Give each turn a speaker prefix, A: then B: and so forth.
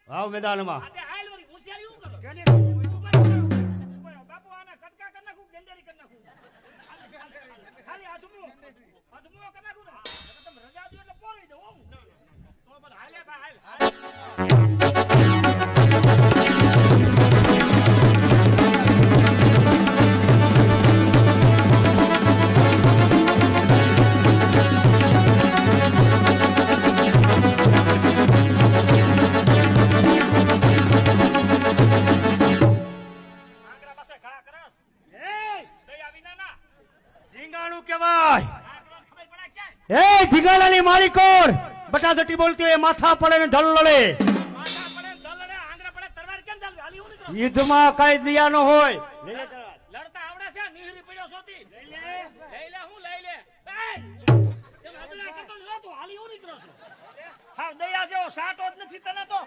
A: આવ મેદાનમાં.
B: આ તે હાલ વળી હોશિયારી હું કરો? બાપુ આના કટકા કરી નાખું, ગેંડેરી કરી નાખું. ખાલી અધમું કરી નાખું ને. તમે રજા દો એટલે પોરવી દો. તો બધા હાલે ભાઈ હાલ.
A: ઢીંગાણું કહેવાય. એ ઢીંગાણાની મારી કોણ બટાસટી બોલતી હોય માથા પડે ને ઢળ લડે. યુદ્ધમાં કઈ દિયા ન હોય.
B: લડતા આવડે છે નિહરી પડ્યો સોતી લઈ લે હું લઈ લે હાલી હું નીકળો છો. હા દયા જેવો સાટો જ નથી તને તો.